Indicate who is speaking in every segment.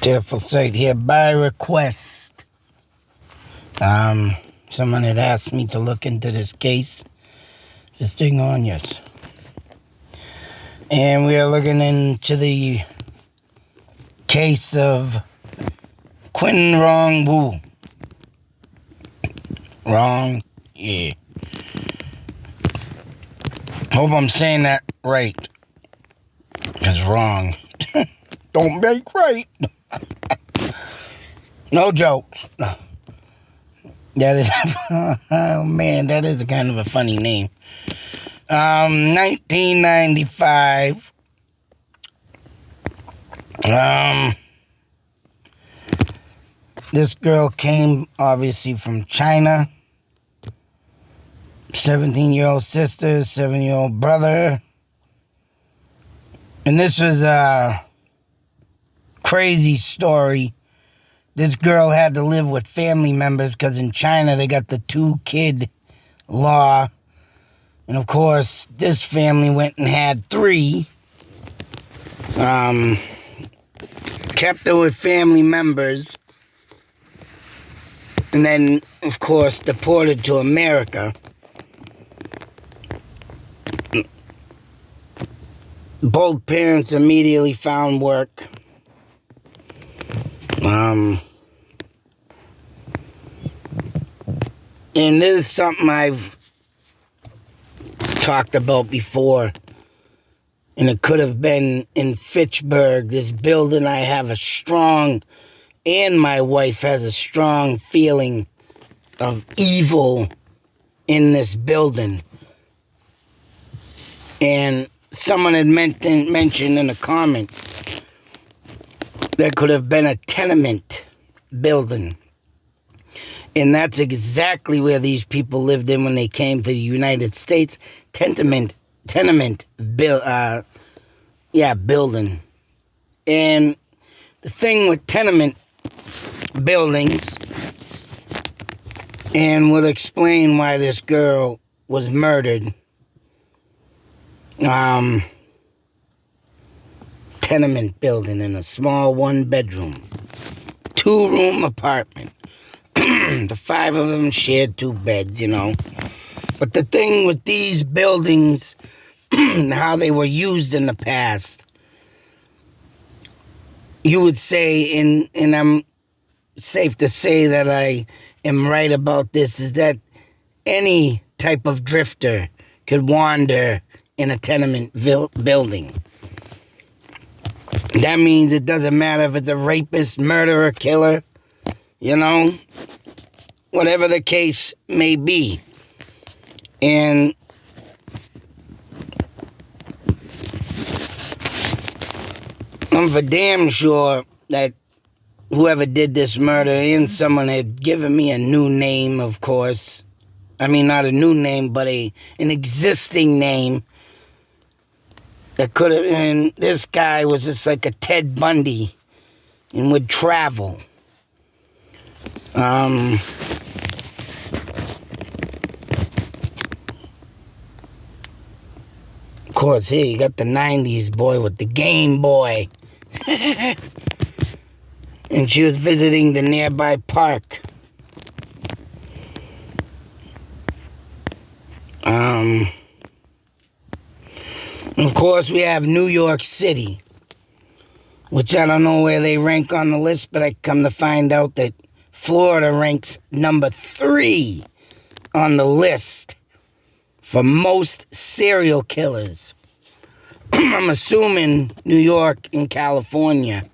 Speaker 1: Tearful sight here by request. Someone had asked me to look into this case. Is this thing on? Yes. And we are looking into the case of Quin Rong Wu. Wrong, yeah. Hope I'm saying that right. Because wrong don't make right. No jokes. That is, oh man, that is kind of a funny name. 1995. This girl came obviously from China. 17-year-old sister, 7-year-old brother. And this was a crazy story. This girl had to live with family members because in China they got the 2-kid law. And of course, this family went and had 3. Kept her with family members. And then, of course, deported to America. Both parents immediately found work. And this is something I've talked about before. And it could have been in Fitchburg, this building. I have a strong, and my wife has a strong feeling of evil in this building. And someone had mentioned in a comment that could have been a tenement building. And that's exactly where these people lived in when they came to the United States. Tenement building. And the thing with tenement buildings, and will explain why this girl was murdered. Tenement building in a small 1-bedroom, 2-room apartment. The 5 of them shared 2 beds, you know. But the thing with these buildings, how they were used in the past, you would say, and I'm safe to say that I am right about this, is that any type of drifter could wander in a tenement building. That means it doesn't matter if it's a rapist, murderer, killer, you know, whatever the case may be. And I'm for damn sure that whoever did this murder, and someone had given me a new name, of course. I mean, not a new name, but an existing name that could have, and this guy was just like a Ted Bundy and would travel. Of course, here you got the 90s boy with the Game Boy. And she was visiting the nearby park. Of course, we have New York City, which I don't know where they rank on the list, but I come to find out that Florida ranks number 3 on the list for most serial killers. I'm assuming New York and California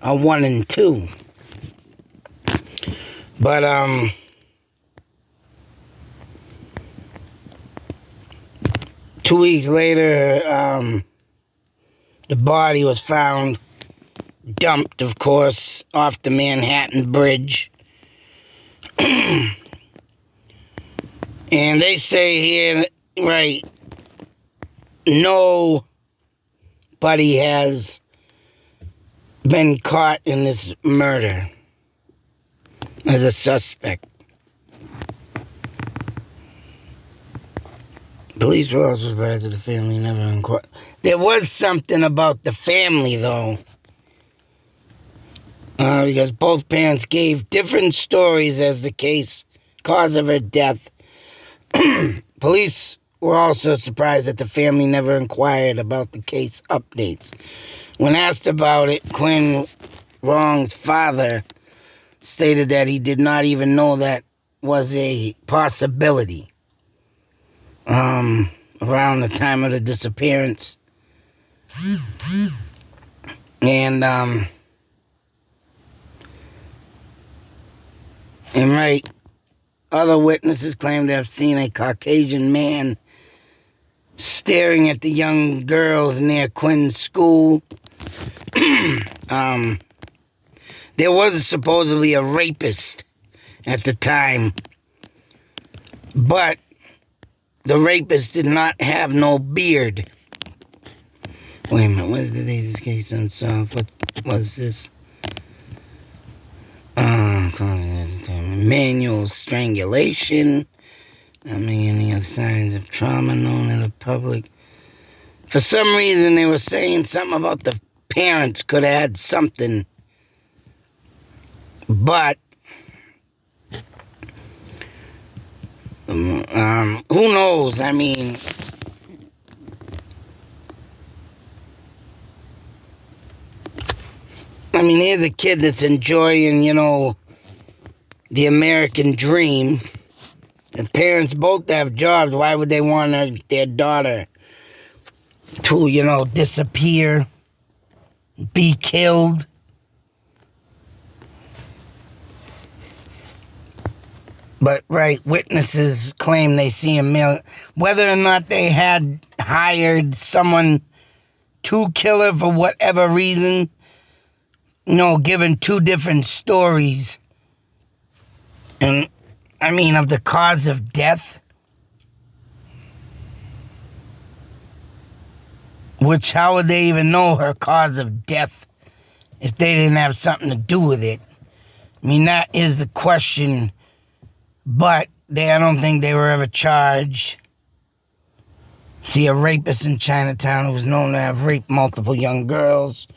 Speaker 1: are 1 and 2. But, 2 weeks later, the body was found dumped, of course, off the Manhattan Bridge. And they say here, right, nobody has been caught in this murder as a suspect. Police were also advised that the family never inquired. There was something about the family, though. because both parents gave different stories as the cause of her death. Police were also surprised that the family never inquired about the case updates. When asked about it, Quin, Rong's father, stated that he did not even know that was a possibility around the time of the disappearance. And right, other witnesses claim to have seen a Caucasian man staring at the young girls near Quin's school. There was supposedly a rapist at the time, but the rapist did not have no beard. Wait a minute, what is today's case unsolved? What was this? Manual strangulation. Any other signs of trauma known in the public? For some reason, they were saying something about the parents could have had something. But who knows? Here's a kid that's enjoying, the American dream. The parents both have jobs. Why would they want their daughter to, disappear, be killed? But, right, witnesses claim they see a male. Whether or not they had hired someone to kill her for whatever reason, given two different stories. And, of the cause of death. Which, how would they even know her cause of death if they didn't have something to do with it? That is the question. But I don't think they were ever charged. See, a rapist in Chinatown who was known to have raped multiple young girls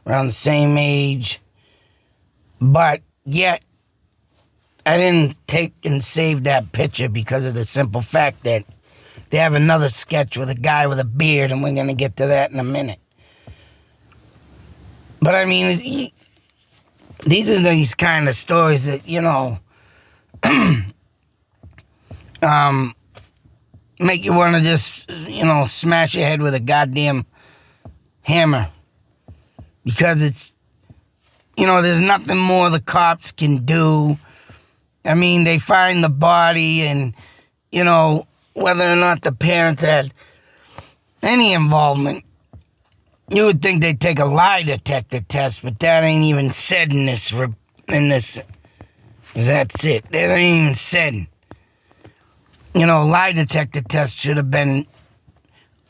Speaker 1: around the same age. But yet, I didn't take and save that picture because of the simple fact that they have another sketch with a guy with a beard, and we're going to get to that in a minute. But these are these kind of stories that, make you want to just, smash your head with a goddamn hammer. Because it's, there's nothing more the cops can do. They find the body and, whether or not the parents had any involvement, you would think they'd take a lie detector test, but that ain't even said in this, that's it. That ain't even said. Lie detector test should have been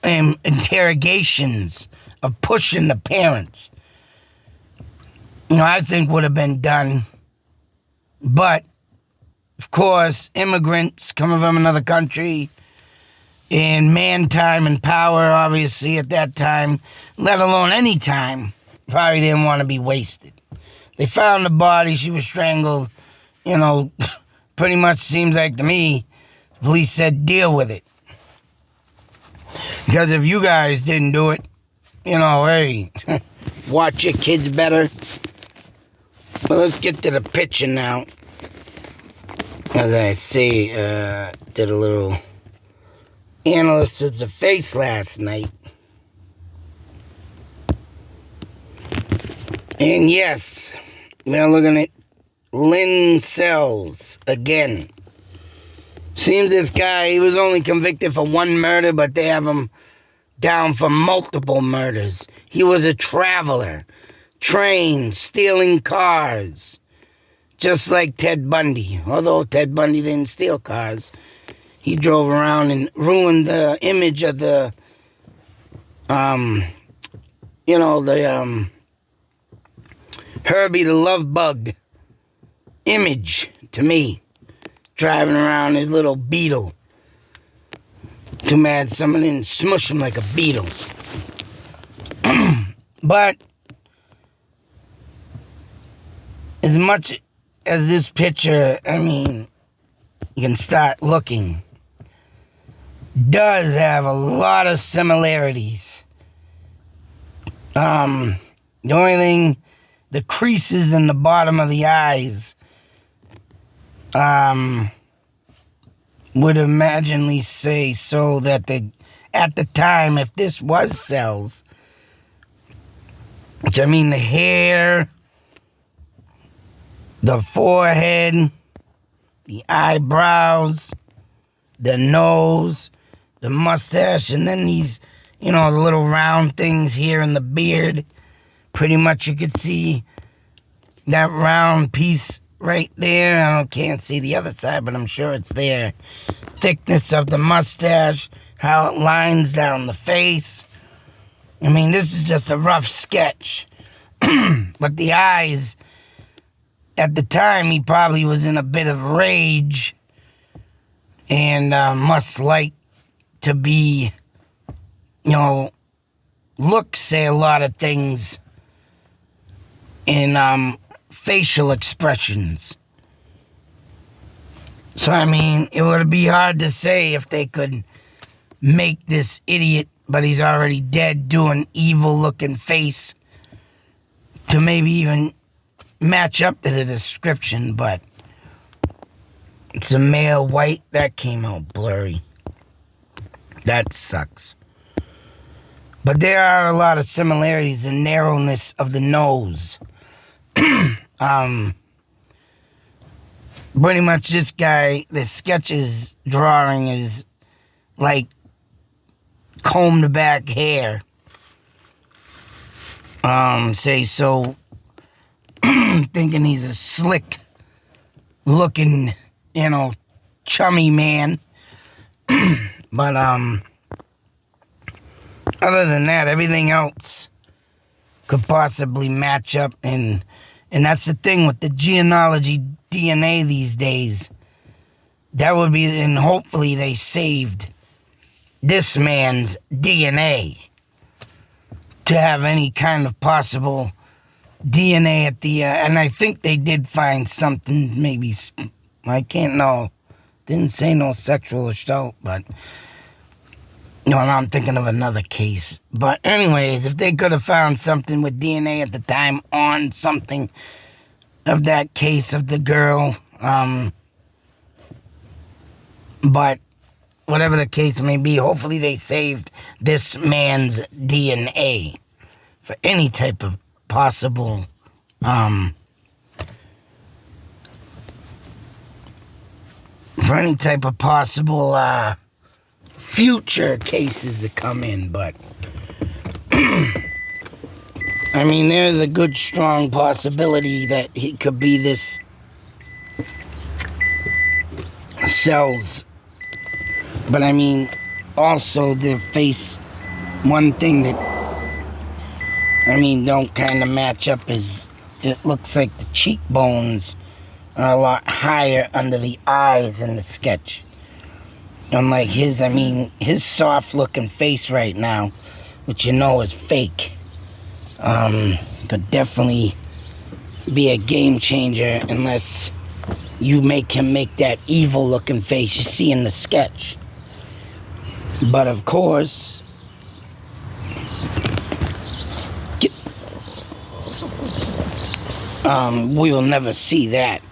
Speaker 1: interrogations of pushing the parents. I think would have been done. But, of course, immigrants coming from another country in man time and power, obviously, at that time, let alone any time, probably didn't want to be wasted. They found the body. She was strangled. Pretty much seems like to me, the police said, deal with it. Because if you guys didn't do it, hey, watch your kids better. But let's get to the picture now. As I say, did a little analysis of the face last night. And yes, we're looking at Lynn Sells again. Seems this guy, he was only convicted for one murder, but they have him down for multiple murders. He was a traveler, trained, stealing cars, just like Ted Bundy. Although Ted Bundy didn't steal cars, he drove around and ruined the image of the, Herbie the Love Bug image to me. Driving around his little beetle. Too bad someone didn't smush him like a beetle. But as much as this picture, I mean, you can start looking, does have a lot of similarities. The only thing, the creases in the bottom of the eyes, would imaginably say so that at the time, if this was cells, which I mean the hair, the forehead, the eyebrows, the nose, the mustache, and then these, the little round things here in the beard. Pretty much you could see that round piece right there. I can't see the other side, but I'm sure it's there. Thickness of the mustache, how it lines down the face. I mean, this is just a rough sketch. But the eyes, at the time, he probably was in a bit of rage and must like to be, say a lot of things in facial expressions. So, I mean, it would be hard to say if they could make this idiot, but he's already dead, do an evil-looking face to maybe even match up to the description, but it's a male white. That came out blurry. That sucks. But there are a lot of similarities in narrowness of the nose. Pretty much this guy, the sketches drawing is like combed back hair. Thinking he's a slick looking, chummy man. But other than that, everything else could possibly match up, and that's the thing with the genealogy DNA these days. That would be, and hopefully they saved this man's DNA to have any kind of possible DNA at the, and I think they did find something, maybe, I can't know, didn't say no sexual assault, but, now I'm thinking of another case. But anyways, if they could have found something with DNA at the time on something of that case of the girl, but whatever the case may be, hopefully they saved this man's DNA for any type of possible, future cases to come in. But I mean, there's a good strong possibility that he could be this cells. But I mean, also the face, one thing that don't kind of match up is it looks like the cheekbones are a lot higher under the eyes in the sketch. Unlike his, his soft looking face right now, which is fake, could definitely be a game changer unless you make him make that evil looking face you see in the sketch. But of course, we will never see that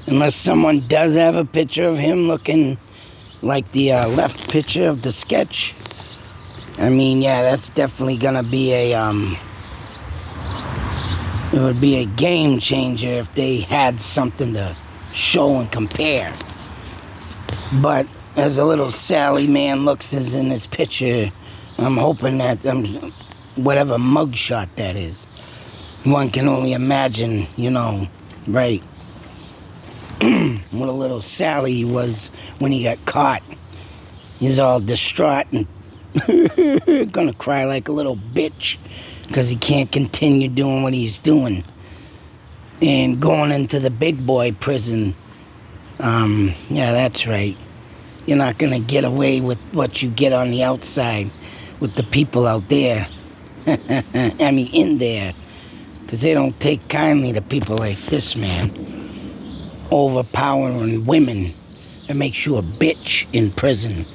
Speaker 1: unless someone does have a picture of him looking like the left picture of the sketch. Yeah, that's definitely gonna be it would be a game changer if they had something to show and compare. But as a little Sally man looks as in this picture, I'm hoping that whatever mugshot that is, one can only imagine, right, what a little Sally was when he got caught. He's all distraught and gonna cry like a little bitch because he can't continue doing what he's doing and going into the big boy prison. Yeah, that's right. You're not gonna get away with what you get on the outside with the people out there. In there. Because they don't take kindly to people like this man. Overpowering women. That makes you a bitch in prison.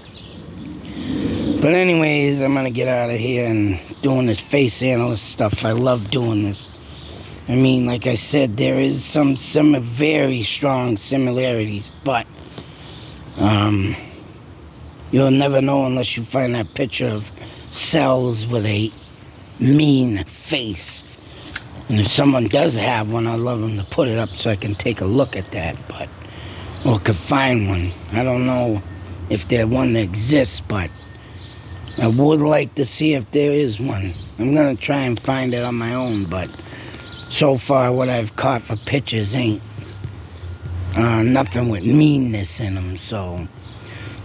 Speaker 1: But anyways, I'm going to get out of here and doing this face analyst stuff. I love doing this. I mean, like I said, there is some very strong similarities. But you'll never know unless you find that picture of cells with a mean face. And if someone does have one, I'd love them to put it up so I can take a look at that. But, or could find one. I don't know if there one that exists, but I would like to see if there is one. I'm going to try and find it on my own, but so far what I've caught for pictures ain't nothing with meanness in them. So,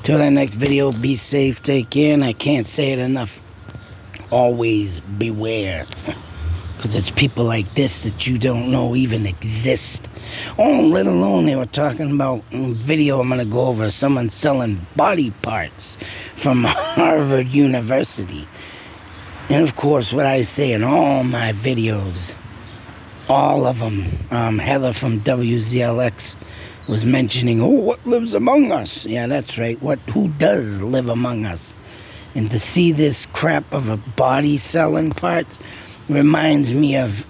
Speaker 1: till that next video, be safe, take care, and I can't say it enough. Always beware. Because it's people like this that you don't know even exist. Oh, let alone they were talking about in video I'm going to go over someone selling body parts from Harvard University. And of course, what I say in all my videos, all of them, Heather from WZLX was mentioning, oh, what lives among us? Yeah, that's right. Who does live among us? And to see this crap of a body selling parts reminds me of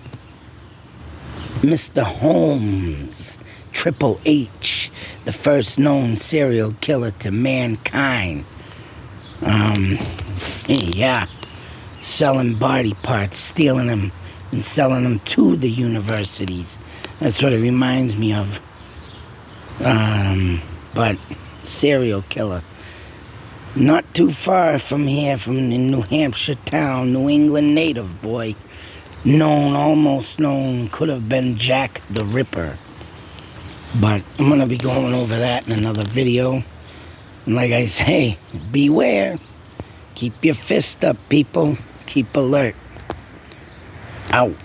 Speaker 1: Mr. Holmes, Triple H, the first known serial killer to mankind. Yeah, selling body parts, stealing them and selling them to the universities. That's what it reminds me of. But serial killer. Not too far from here, from the New Hampshire town, New England native boy. Known, almost known, could have been Jack the Ripper. But I'm going to be going over that in another video. And like I say, beware. Keep your fist up, people. Keep alert. Out.